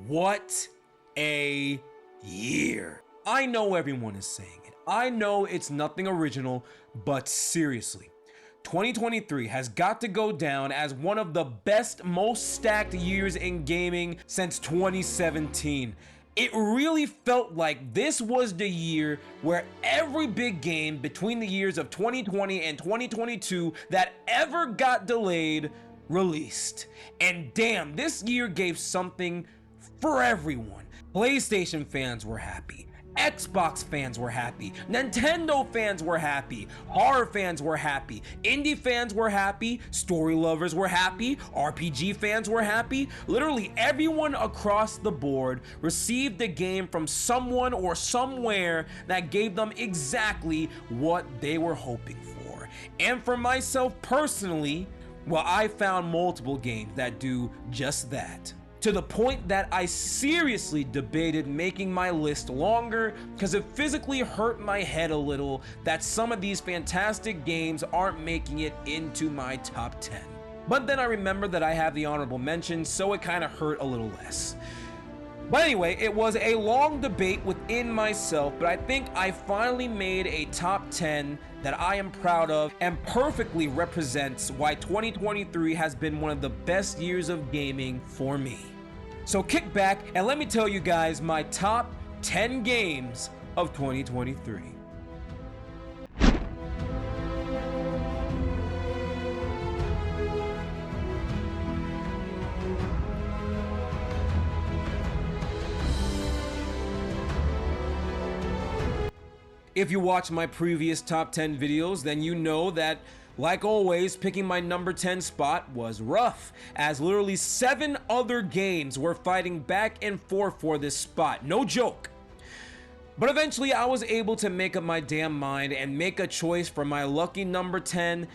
What a year. I know everyone is saying it. I know it's nothing original, but seriously, 2023 has got to go down as one of the best, most stacked years in gaming since 2017. It really felt like this was the year where every big game between the years of 2020 and 2022 that ever got delayed released. And damn, this year gave something for everyone. PlayStation fans were happy. Xbox fans were happy, Nintendo fans were happy, horror fans were happy, indie fans were happy, story lovers were happy, RPG fans were happy. Literally everyone across the board received the game from someone or somewhere that gave them exactly what they were hoping for. And for myself personally, well, I found multiple games that do just that. To the point that I seriously debated making my list longer because it physically hurt my head a little that some of these fantastic games aren't making it into my top 10. But then I remembered that I have the honorable mention, so it kind of hurt a little less. But anyway, it was a long debate within myself, but I think I finally made a top 10 that I am proud of and perfectly represents why 2023 has been one of the best years of gaming for me. So kick back and let me tell you guys my top 10 games of 2023. If you watched my previous top 10 videos, then you know that, like always, picking my number 10 spot was rough, as literally 7 other games were fighting back and forth for this spot, no joke. But eventually I was able to make up my damn mind and make a choice for my lucky number 10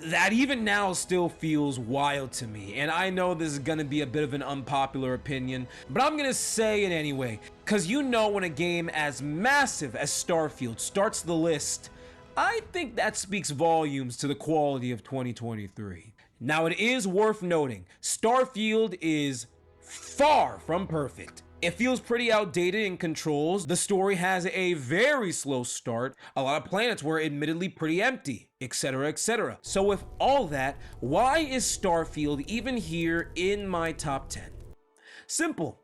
that even now still feels wild to me. And I know this is gonna be a bit of an unpopular opinion, but I'm gonna say it anyway, cause you know when a game as massive as Starfield starts the list, I think that speaks volumes to the quality of 2023. Now it is worth noting, Starfield is far from perfect. It feels pretty outdated in controls, the story has a very slow start, a lot of planets were admittedly pretty empty, etc, etc. So with all that, why is Starfield even here in my top 10? Simple.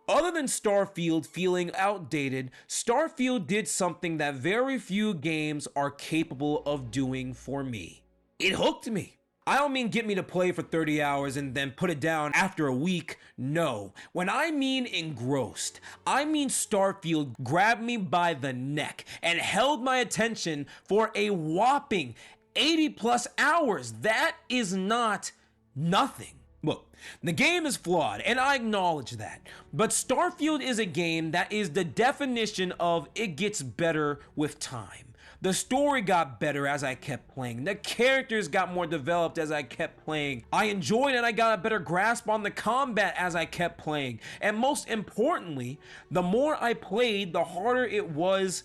Other than Starfield feeling outdated, Starfield did something that very few games are capable of doing for me. It hooked me. I don't mean get me to play for 30 hours and then put it down after a week, no. When I mean engrossed, I mean Starfield grabbed me by the neck and held my attention for a whopping 80 plus hours. That is not nothing. Look, the game is flawed, and I acknowledge that, but Starfield is a game that is the definition of it gets better with time. The story got better as I kept playing. The characters got more developed as I kept playing. I enjoyed it and I got a better grasp on the combat as I kept playing. And most importantly, the more I played, the harder it was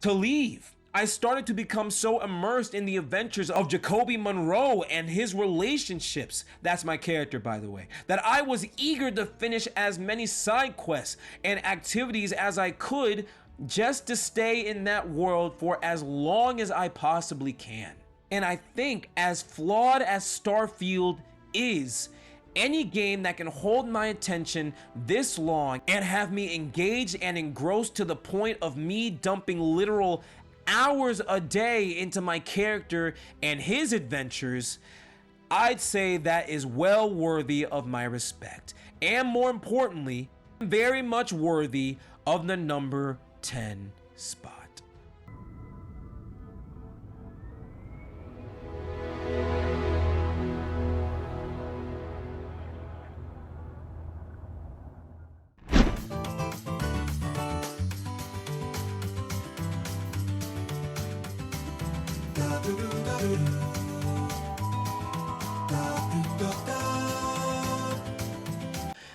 to leave. I started to become so immersed in the adventures of Jacoby Monroe and his relationships, that's my character by the way, that I was eager to finish as many side quests and activities as I could just to stay in that world for as long as I possibly can. And I think as flawed as Starfield is, any game that can hold my attention this long and have me engaged and engrossed to the point of me dumping literal hours a day into my character and his adventures, I'd say that is well worthy of my respect. And more importantly, very much worthy of the number 10 spot.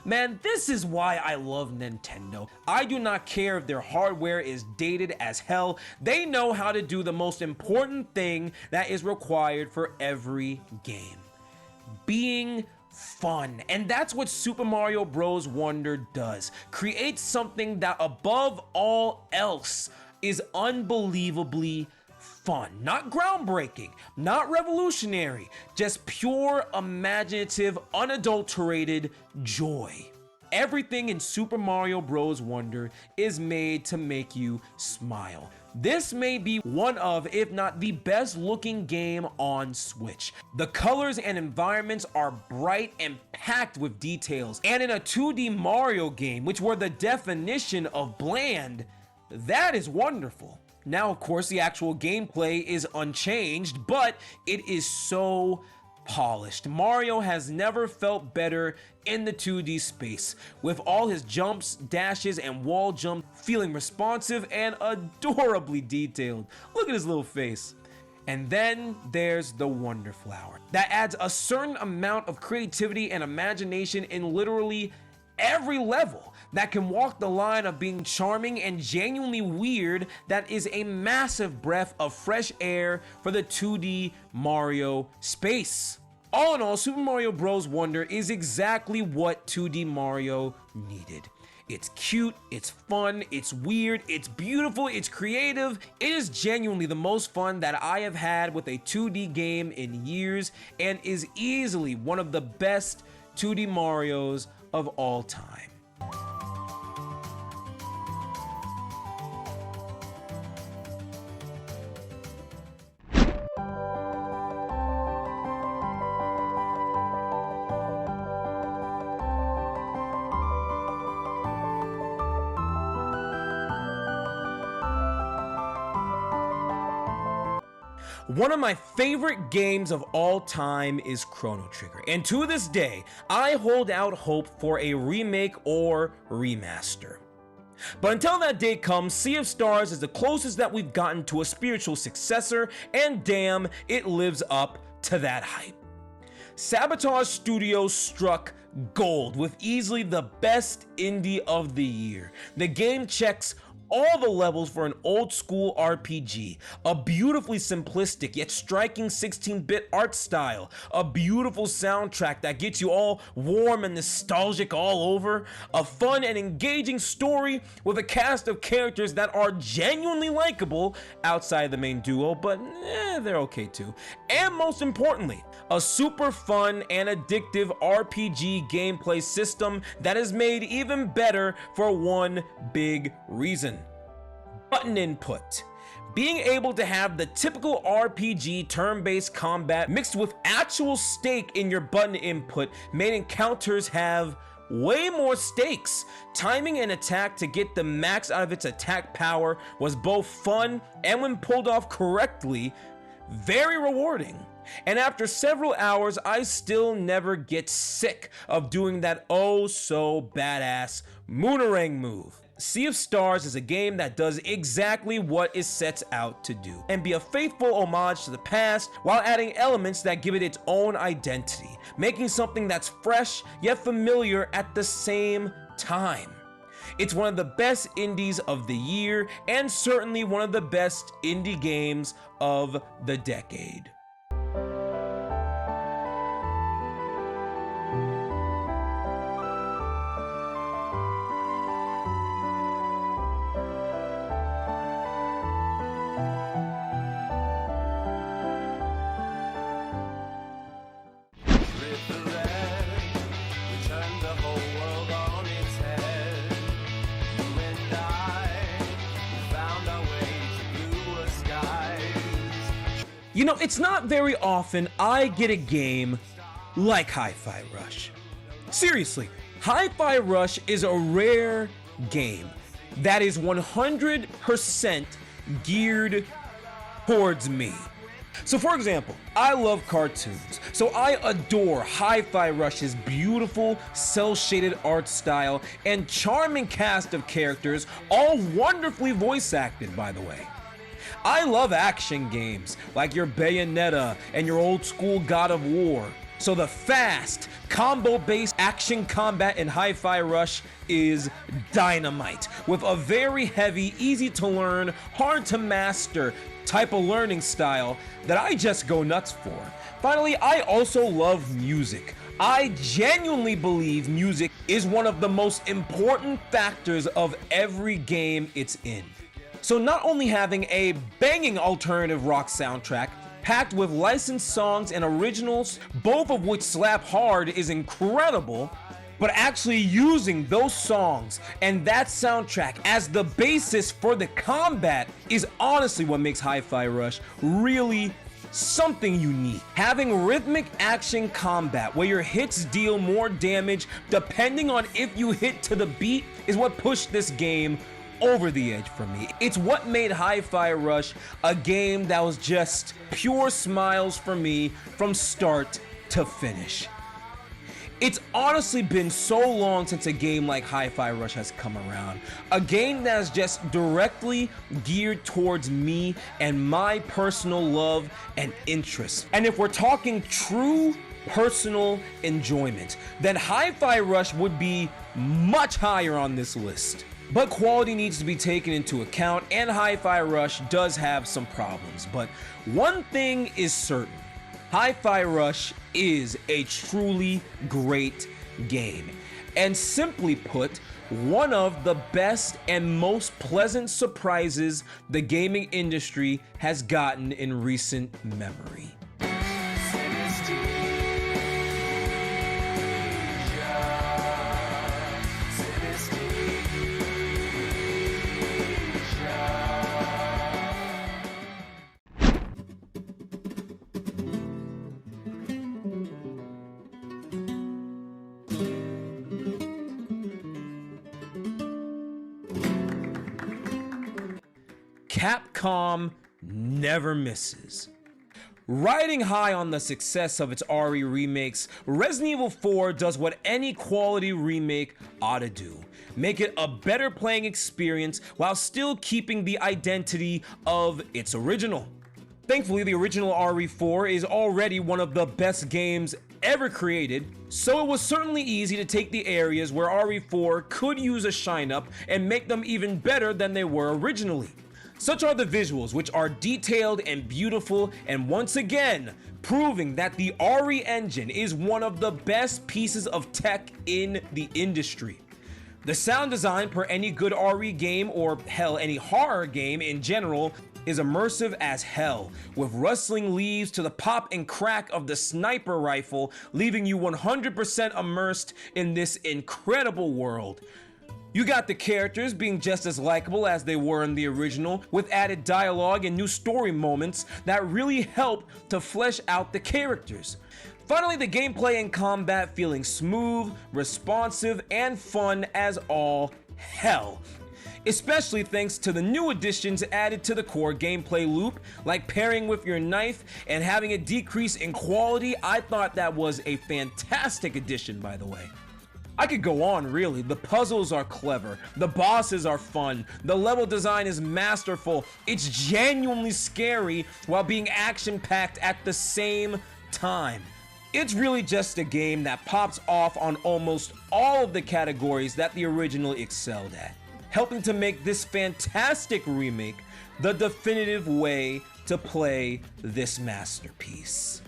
Man, this is why I love Nintendo. I do not care if their hardware is dated as hell. They know how to do the most important thing that is required for every game: being fun. And that's what Super Mario Bros. Wonder does. Create something that above all else is unbelievably fun. Not groundbreaking, not revolutionary, just pure, imaginative, unadulterated joy. Everything in Super Mario Bros. Wonder is made to make you smile. This may be one of, if not the best looking game on Switch. The colors and environments are bright and packed with details. And in a 2D Mario game, which were the definition of bland, that is wonderful. Now, of course, the actual gameplay is unchanged, but it is so polished. Mario has never felt better in the 2D space, with all his jumps, dashes, and wall jumps feeling responsive and adorably detailed. Look at his little face. And then there's the Wonder Flower that adds a certain amount of creativity and imagination in literally every level, that can walk the line of being charming and genuinely weird, that is a massive breath of fresh air for the 2D Mario space. All in all, Super Mario Bros. Wonder is exactly what 2D Mario needed. It's cute, it's fun, it's weird, it's beautiful, it's creative. It is genuinely the most fun that I have had with a 2D game in years, and is easily one of the best 2D Marios of all time. One of my favorite games of all time is Chrono Trigger, and to this day, I hold out hope for a remake or remaster. But until that day comes, Sea of Stars is the closest that we've gotten to a spiritual successor, and damn, it lives up to that hype. Sabotage Studios struck gold with easily the best indie of the year. The game checks all the levels for an old school RPG, a beautifully simplistic yet striking 16-bit art style, a beautiful soundtrack that gets you all warm and nostalgic all over, a fun and engaging story with a cast of characters that are genuinely likable outside the main duo, but they're okay too. And most importantly, a super fun and addictive RPG gameplay system that is made even better for one big reason: button input. Being able to have the typical RPG turn-based combat mixed with actual stake in your button input made encounters have way more stakes. Timing an attack to get the max out of its attack power was both fun and, when pulled off correctly, very rewarding. And after several hours, I still never get sick of doing that oh so badass Moonerang move. Sea of Stars is a game that does exactly what it sets out to do, and be a faithful homage to the past while adding elements that give it its own identity, making something that's fresh yet familiar at the same time. It's one of the best indies of the year, and certainly one of the best indie games of the decade. You know, it's not very often I get a game like Hi-Fi Rush. Seriously, Hi-Fi Rush is a rare game that is 100% geared towards me. So for example, I love cartoons, so I adore Hi-Fi Rush's beautiful, cel-shaded art style and charming cast of characters, all wonderfully voice acted, by the way. I love action games like your Bayonetta and your old school God of War. So the fast, combo-based action combat in Hi-Fi Rush is dynamite, with a very heavy, easy to learn, hard to master type of learning style that I just go nuts for. Finally, I also love music. I genuinely believe music is one of the most important factors of every game it's in. So not only having a banging alternative rock soundtrack, packed with licensed songs and originals, both of which slap hard, is incredible, but actually using those songs and that soundtrack as the basis for the combat is honestly what makes Hi-Fi Rush really something unique. Having rhythmic action combat where your hits deal more damage depending on if you hit to the beat is what pushed this game over the edge for me. It's what made Hi-Fi Rush a game that was just pure smiles for me from start to finish. It's honestly been so long since a game like Hi-Fi Rush has come around. A game that is just directly geared towards me and my personal love and interest. And if we're talking true personal enjoyment, then Hi-Fi Rush would be much higher on this list. But quality needs to be taken into account, and Hi-Fi Rush does have some problems. But one thing is certain. Hi-Fi Rush is a truly great game, and simply put, one of the best and most pleasant surprises the gaming industry has gotten in recent memory. Capcom never misses. Riding high on the success of its RE remakes, Resident Evil 4 does what any quality remake ought to do. Make it a better playing experience while still keeping the identity of its original. Thankfully, the original RE4 is already one of the best games ever created, so it was certainly easy to take the areas where RE4 could use a shine up and make them even better than they were originally. Such are the visuals, which are detailed and beautiful, and once again, proving that the RE engine is one of the best pieces of tech in the industry. The sound design per any good RE game, or hell, any horror game in general, is immersive as hell, with rustling leaves to the pop and crack of the sniper rifle, leaving you 100% immersed in this incredible world. You got the characters being just as likable as they were in the original, with added dialogue and new story moments that really help to flesh out the characters. Finally, the gameplay and combat feeling smooth, responsive, and fun as all hell. Especially thanks to the new additions added to the core gameplay loop, like pairing with your knife and having a decrease in quality. I thought that was a fantastic addition, by the way. I could go on, really. The puzzles are clever, the bosses are fun, the level design is masterful, it's genuinely scary while being action-packed at the same time. It's really just a game that pops off on almost all of the categories that the original excelled at, helping to make this fantastic remake the definitive way to play this masterpiece.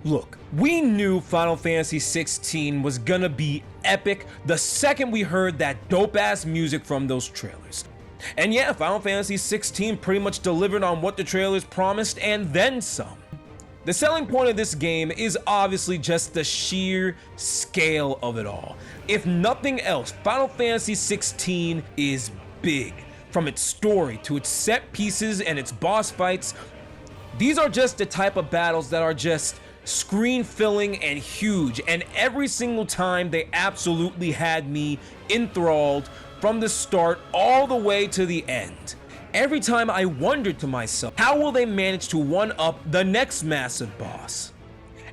Look, we knew Final Fantasy XVI was gonna be epic the second we heard that dope-ass music from those trailers. And yeah, Final Fantasy XVI pretty much delivered on what the trailers promised and then some. The selling point of this game is obviously just the sheer scale of it all. If nothing else, Final Fantasy XVI is big. From its story to its set pieces and its boss fights, these are just the type of battles that are just screen filling and huge, and every single time they absolutely had me enthralled from the start all the way to the end. Every time I wondered to myself, how will they manage to one-up the next massive boss?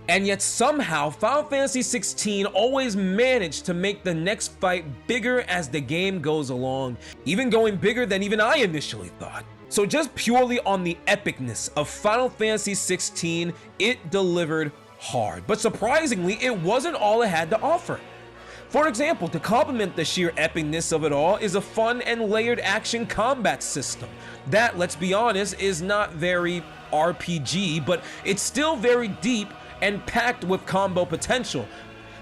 And yet somehow Final Fantasy XVI always managed to make the next fight bigger as the game goes along, even going bigger than even I initially thought. So just purely on the epicness of Final Fantasy 16, it delivered hard. But surprisingly, it wasn't all it had to offer. For example, to complement the sheer epicness of it all is a fun and layered action combat system. That, let's be honest, is not very RPG, but it's still very deep and packed with combo potential.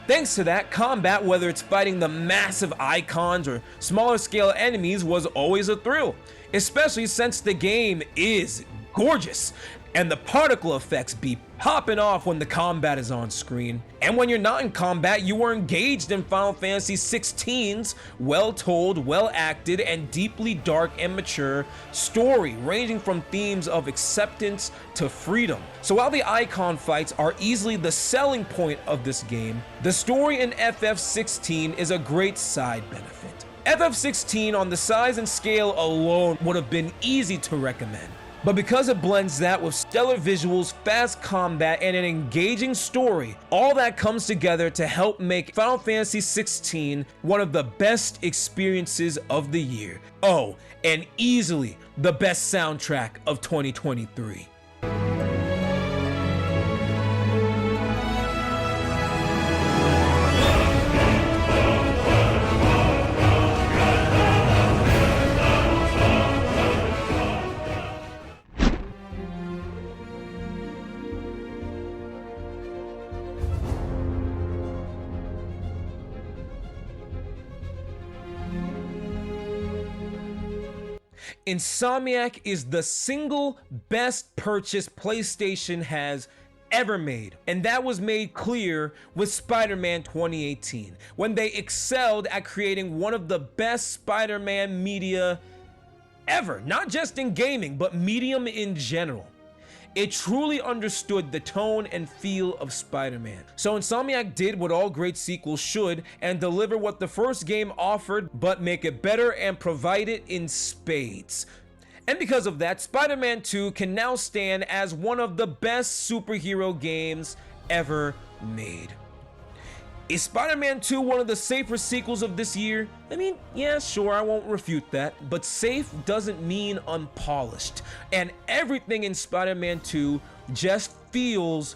Thanks to that, combat, whether it's fighting the massive icons or smaller scale enemies, was always a thrill, especially since the game is gorgeous and the particle effects be popping off when the combat is on screen. And when you're not in combat, you are engaged in Final Fantasy XVI's well-told, well-acted, and deeply dark and mature story, ranging from themes of acceptance to freedom. So while the icon fights are easily the selling point of this game, the story in FF16 is a great side benefit. FF16 on the size and scale alone would have been easy to recommend. But because it blends that with stellar visuals, fast combat, and an engaging story, all that comes together to help make Final Fantasy XVI one of the best experiences of the year. Oh, and easily the best soundtrack of 2023. Insomniac is the single best purchase PlayStation has ever made, and that was made clear with Spider-Man 2018, when they excelled at creating one of the best Spider-Man media ever, not just in gaming, but medium in general. It truly understood the tone and feel of Spider-Man. So Insomniac did what all great sequels should and deliver what the first game offered, but make it better and provide it in spades. And because of that, Spider-Man 2 can now stand as one of the best superhero games ever made. Is Spider-Man 2 one of the safer sequels of this year? I mean, yeah, sure, I won't refute that, but safe doesn't mean unpolished. And everything in Spider-Man 2 just feels,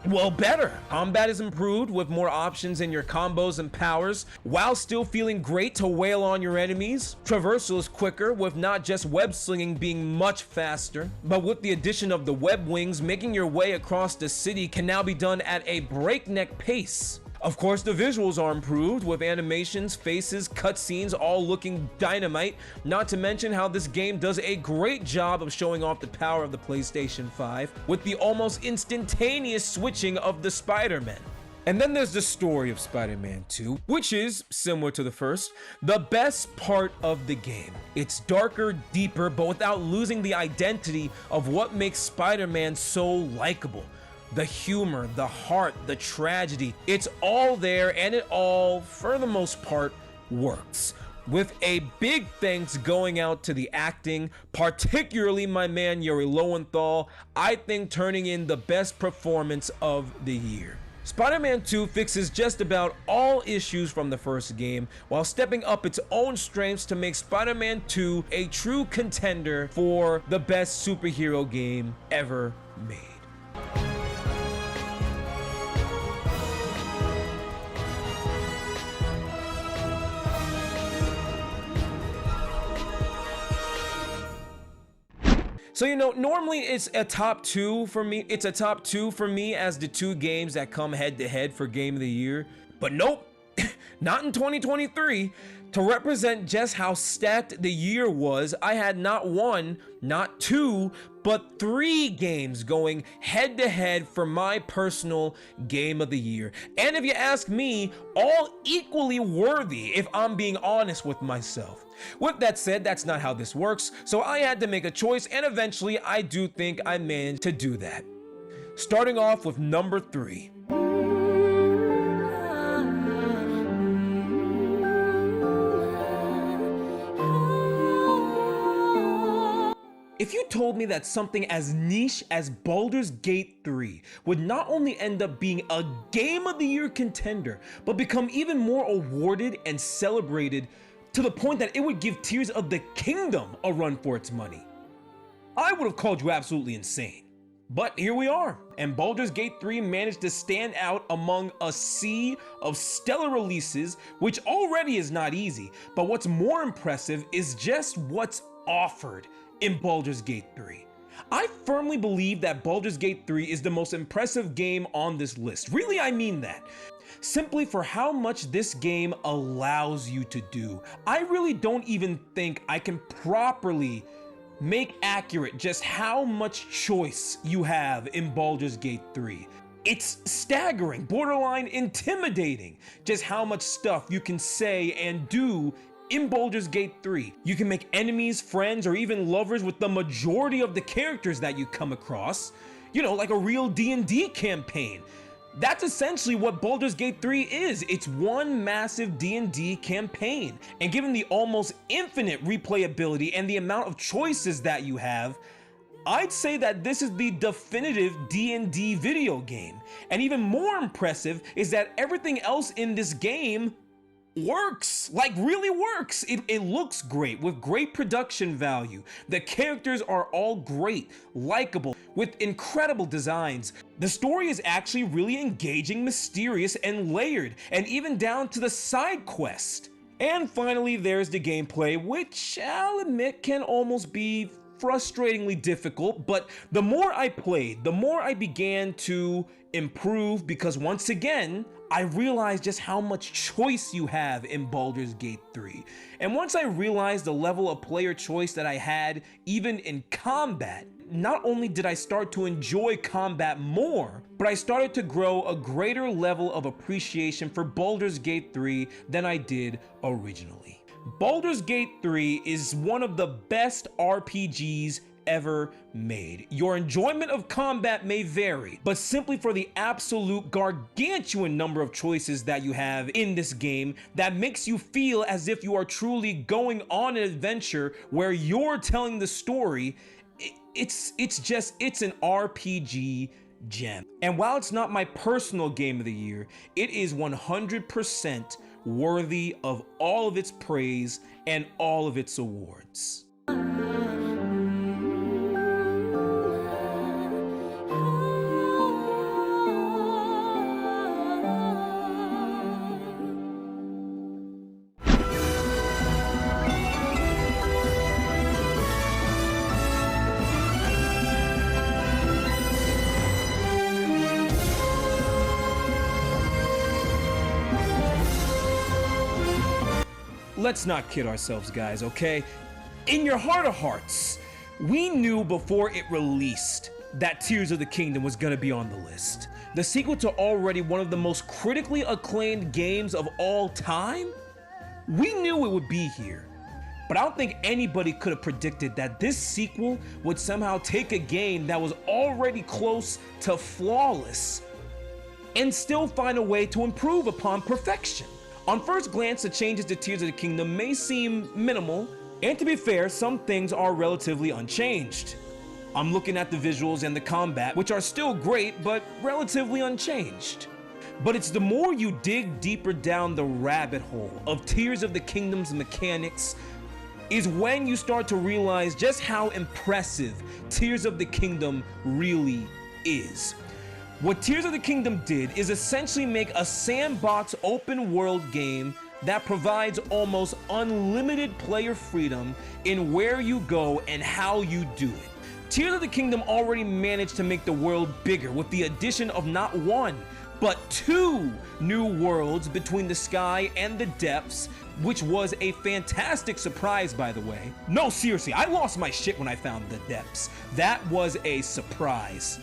well, better. Combat is improved with more options in your combos and powers, while still feeling great to wail on your enemies. Traversal is quicker, with not just web slinging being much faster, but with the addition of the web wings, making your way across the city can now be done at a breakneck pace. Of course, the visuals are improved, with animations, faces, cutscenes all looking dynamite, not to mention how this game does a great job of showing off the power of the PlayStation 5 with the almost instantaneous switching of the Spider-Man. And then there's the story of Spider-Man 2, which is, similar to the first, the best part of the game. It's darker, deeper, but without losing the identity of what makes Spider-Man so likable. The humor, the heart, the tragedy, it's all there, and it all, for the most part, works. With a big thanks going out to the acting, particularly my man Yuri Lowenthal, I think turning in the best performance of the year. Spider-Man 2 fixes just about all issues from the first game, while stepping up its own strengths to make Spider-Man 2 a true contender for the best superhero game ever made. So, you know, normally it's a top two for me. It's a top two for me as the two games that come head to head for Game of the Year. But nope, not in 2023. To represent just how stacked the year was, I had not one, not two, but three games going head to head for my personal Game of the Year. And if you ask me, all equally worthy if I'm being honest with myself. With that said, that's not how this works, so I had to make a choice, and eventually I do think I managed to do that. Starting off with number 3. If you told me that something as niche as Baldur's Gate 3 would not only end up being a Game of the Year contender, but become even more awarded and celebrated to the point that it would give Tears of the Kingdom a run for its money, I would have called you absolutely insane. But here we are, and Baldur's Gate 3 managed to stand out among a sea of stellar releases, which already is not easy, but what's more impressive is just what's offered in Baldur's Gate 3. I firmly believe that Baldur's Gate 3 is the most impressive game on this list. Really, I mean that. Simply for how much this game allows you to do. I really don't even think I can properly make accurate just how much choice you have in Baldur's Gate 3. It's staggering, borderline intimidating, just how much stuff you can say and do in Baldur's Gate 3. You can make enemies, friends, or even lovers with the majority of the characters that you come across. You know, like a real D&D campaign. That's essentially what Baldur's Gate 3 is. It's one massive D&D campaign. And given the almost infinite replayability and the amount of choices that you have, I'd say that this is the definitive D&D video game. And even more impressive is that everything else in this game works, like really works. It looks great with great production value. The characters are all great, likable, with incredible designs. The story is actually really engaging, mysterious, and layered, and even down to the side quest. And finally, there's the gameplay, which I'll admit can almost be frustratingly difficult, but the more I played, the more I began to improve, because once again, I realized just how much choice you have in Baldur's Gate 3. And once I realized the level of player choice that I had, even in combat, not only did I start to enjoy combat more, but I started to grow a greater level of appreciation for Baldur's Gate 3 than I did originally. Baldur's Gate 3 is one of the best RPGs ever made. Your enjoyment of combat may vary, but simply for the absolute gargantuan number of choices that you have in this game that makes you feel as if you are truly going on an adventure where you're telling the story, it's an RPG gem. And while it's not my personal game of the year, it is 100% worthy of all of its praise and all of its awards. Let's not kid ourselves, guys, okay? In your heart of hearts, we knew before it released that Tears of the Kingdom was gonna be on the list. The sequel to already one of the most critically acclaimed games of all time? We knew it would be here. But I don't think anybody could have predicted that this sequel would somehow take a game that was already close to flawless and still find a way to improve upon perfection. On first glance, the changes to Tears of the Kingdom may seem minimal, and to be fair, some things are relatively unchanged. I'm looking at the visuals and the combat, which are still great, but relatively unchanged. But it's the more you dig deeper down the rabbit hole of Tears of the Kingdom's mechanics is when you start to realize just how impressive Tears of the Kingdom really is. What Tears of the Kingdom did is essentially make a sandbox open world game that provides almost unlimited player freedom in where you go and how you do it. Tears of the Kingdom already managed to make the world bigger with the addition of not one, but 2 new worlds between the sky and the depths, which was a fantastic surprise, by the way. No, seriously, I lost my shit when I found the depths. That was a surprise.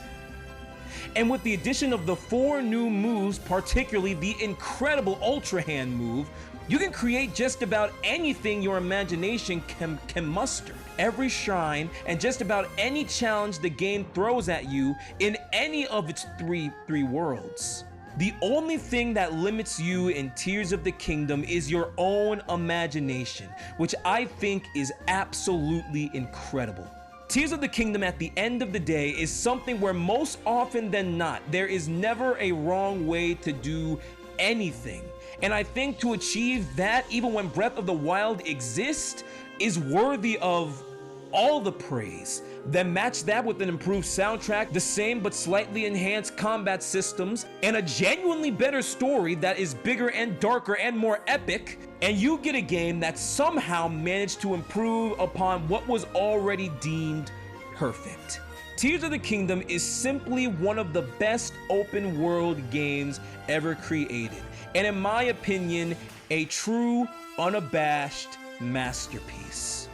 And with the addition of the 4 new moves, particularly the incredible Ultra Hand move, you can create just about anything your imagination can muster. Every shrine and just about any challenge the game throws at you in any of its three worlds. The only thing that limits you in Tears of the Kingdom is your own imagination, which I think is absolutely incredible. Tears of the Kingdom at the end of the day is something where most often than not, there is never a wrong way to do anything. And I think to achieve that, even when Breath of the Wild exists, is worthy of all the praise. Then match that with an improved soundtrack, the same but slightly enhanced combat systems, and a genuinely better story that is bigger and darker and more epic, and you get a game that somehow managed to improve upon what was already deemed perfect. Tears of the Kingdom is simply one of the best open world games ever created, and in my opinion, a true, unabashed masterpiece.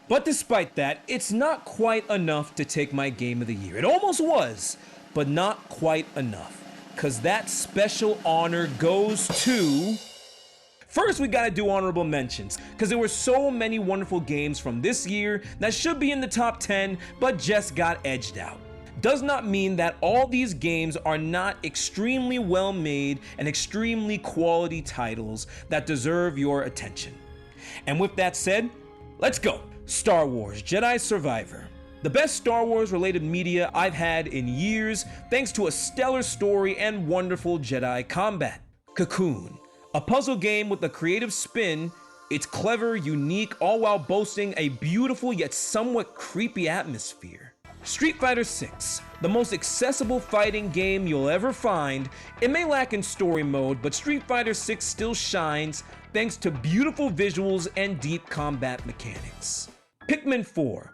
But despite that, it's not quite enough to take my game of the year. It almost was, but not quite enough. Cause that special honor goes to... First, we gotta do honorable mentions, cause there were so many wonderful games from this year that should be in the top 10, but just got edged out. Does not mean that all these games are not extremely well made and extremely quality titles that deserve your attention. And with that said, let's go. Star Wars Jedi Survivor. The best Star Wars related media I've had in years, thanks to a stellar story and wonderful Jedi combat. Cocoon, a puzzle game with a creative spin. It's clever, unique, all while boasting a beautiful yet somewhat creepy atmosphere. Street Fighter 6, the most accessible fighting game you'll ever find. It may lack in story mode, but Street Fighter 6 still shines thanks to beautiful visuals and deep combat mechanics. Pikmin 4.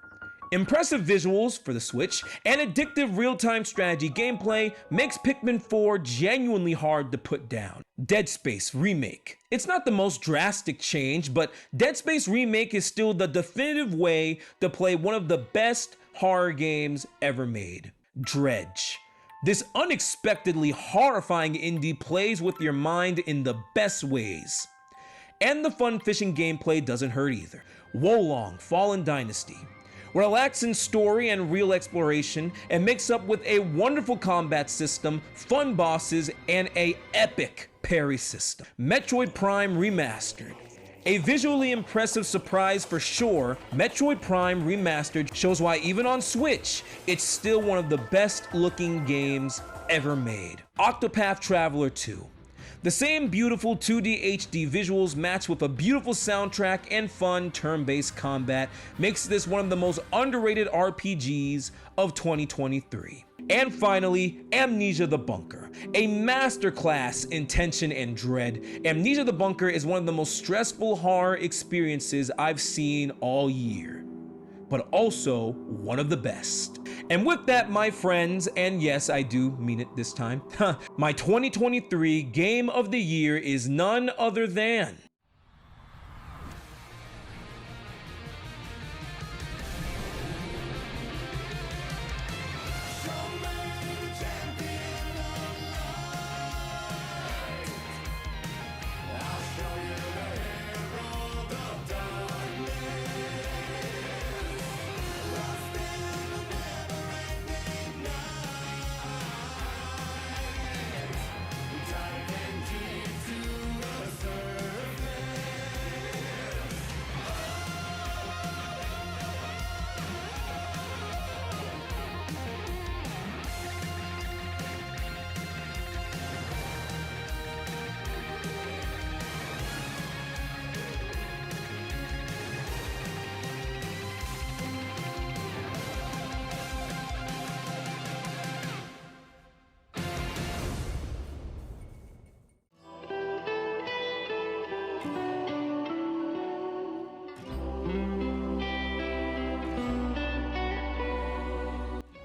Impressive visuals for the Switch and addictive real-time strategy gameplay makes Pikmin 4 genuinely hard to put down. Dead Space Remake. It's not the most drastic change, but Dead Space Remake is still the definitive way to play one of the best horror games ever made. Dredge. This unexpectedly horrifying indie plays with your mind in the best ways. And the fun fishing gameplay doesn't hurt either. Wolong Fallen Dynasty. Relaxing story and real exploration, and mix up with a wonderful combat system, fun bosses, and a epic parry system. Metroid Prime Remastered. A visually impressive surprise for sure, Metroid Prime Remastered shows why even on Switch, it's still one of the best looking games ever made. Octopath Traveler 2. The same beautiful 2D HD visuals matched with a beautiful soundtrack and fun turn-based combat makes this one of the most underrated RPGs of 2023. And finally, Amnesia the Bunker, a masterclass in tension and dread. Amnesia the Bunker is one of the most stressful horror experiences I've seen all year, but also one of the best. And with that, my friends, and yes, I do mean it this time, my 2023 Game of the Year is none other than...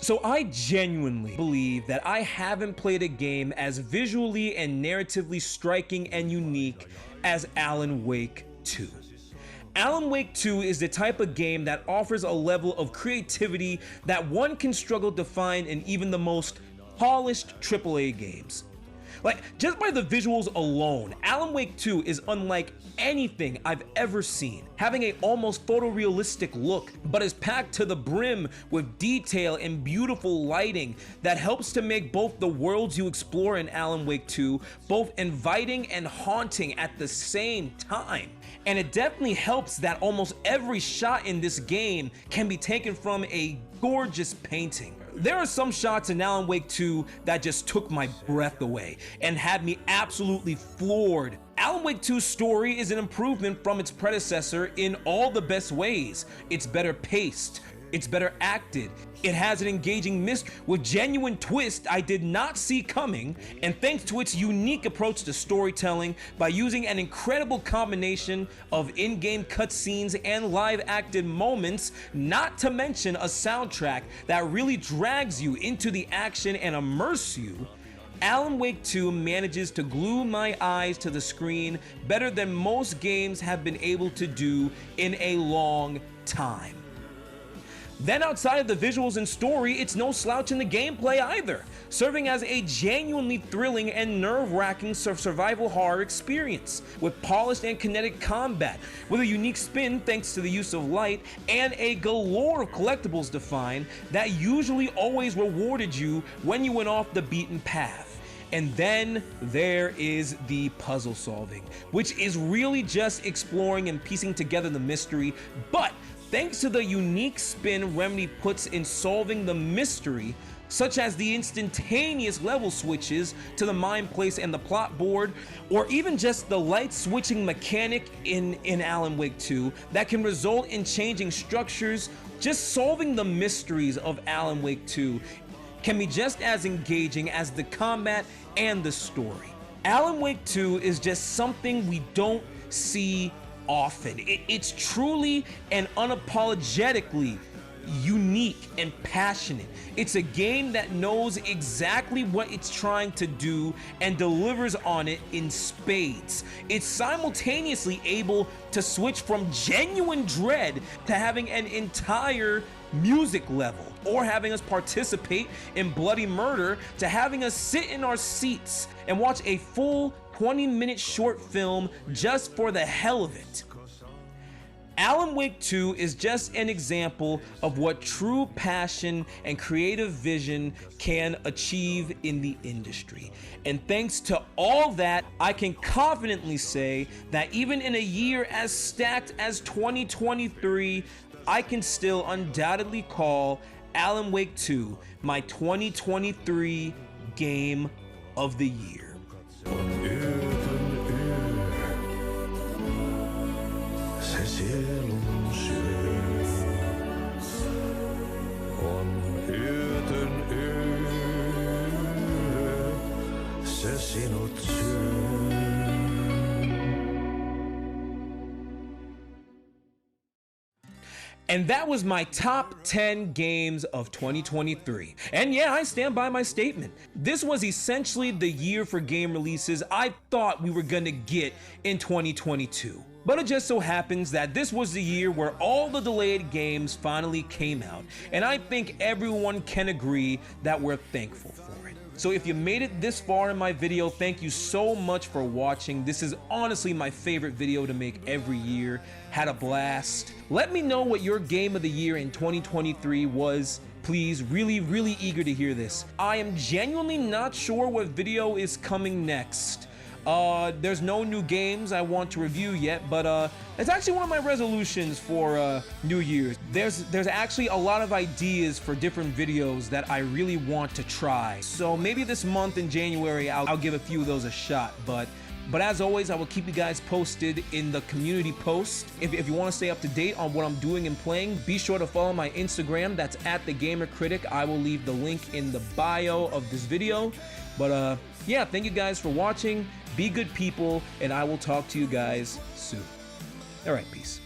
So I genuinely believe that I haven't played a game as visually and narratively striking and unique as Alan Wake 2. Alan Wake 2 is the type of game that offers a level of creativity that one can struggle to find in even the most polished AAA games. Like, just by the visuals alone, Alan Wake 2 is unlike anything I've ever seen, having a almost photorealistic look, but is packed to the brim with detail and beautiful lighting that helps to make both the worlds you explore in Alan Wake 2 both inviting and haunting at the same time. And it definitely helps that almost every shot in this game can be taken from a gorgeous painting. There are some shots in Alan Wake 2 that just took my breath away and had me absolutely floored. Alan Wake 2's story is an improvement from its predecessor in all the best ways. It's better paced, it's better acted, it has an engaging mystery with genuine twists I did not see coming, and thanks to its unique approach to storytelling by using an incredible combination of in-game cutscenes and live-acted moments, not to mention a soundtrack that really drags you into the action and immerse you, Alan Wake 2 manages to glue my eyes to the screen better than most games have been able to do in a long time. Then outside of the visuals and story, it's no slouch in the gameplay either, serving as a genuinely thrilling and nerve-wracking survival horror experience, with polished and kinetic combat, with a unique spin thanks to the use of light, and a galore of collectibles to find that usually always rewarded you when you went off the beaten path. And then there is the puzzle solving, which is really just exploring and piecing together the mystery, but thanks to the unique spin Remedy puts in solving the mystery, such as the instantaneous level switches to the mind place and the plot board, or even just the light switching mechanic in Alan Wake 2 that can result in changing structures, just solving the mysteries of Alan Wake 2 can be just as engaging as the combat and the story. Alan Wake 2 is just something we don't see often. It's truly and unapologetically unique and passionate. It's a game that knows exactly what it's trying to do and delivers on it in spades. It's simultaneously able to switch from genuine dread to having an entire music level, or having us participate in bloody murder, to having us sit in our seats and watch a full 20-minute short film just for the hell of it. Alan Wake 2 is just an example of what true passion and creative vision can achieve in the industry. And thanks to all that, I can confidently say that even in a year as stacked as 2023, I can still undoubtedly call Alan Wake 2 my 2023 Game of the Year. And that was my top 10 games of 2023. And yeah, I stand by my statement. This was essentially the year for game releases I thought we were gonna get in 2022. But it just so happens that this was the year where all the delayed games finally came out, and I think everyone can agree that we're thankful for it. So if you made it this far in my video, thank you so much for watching. This is honestly my favorite video to make every year. Had a blast. Let me know what your game of the year in 2023 was. Please, really eager to hear this. I am genuinely not sure what video is coming next. There's no new games I want to review yet, but it's actually one of my resolutions for New Year's. There's actually a lot of ideas for different videos that I really want to try. So maybe this month in January, I'll give a few of those a shot, but as always, I will keep you guys posted in the community post. If you want to stay up to date on what I'm doing and playing, be sure to follow my Instagram. That's @thegamercritic. I will leave the link in the bio of this video. But yeah, thank you guys for watching. Be good people, and I will talk to you guys soon. All right, peace.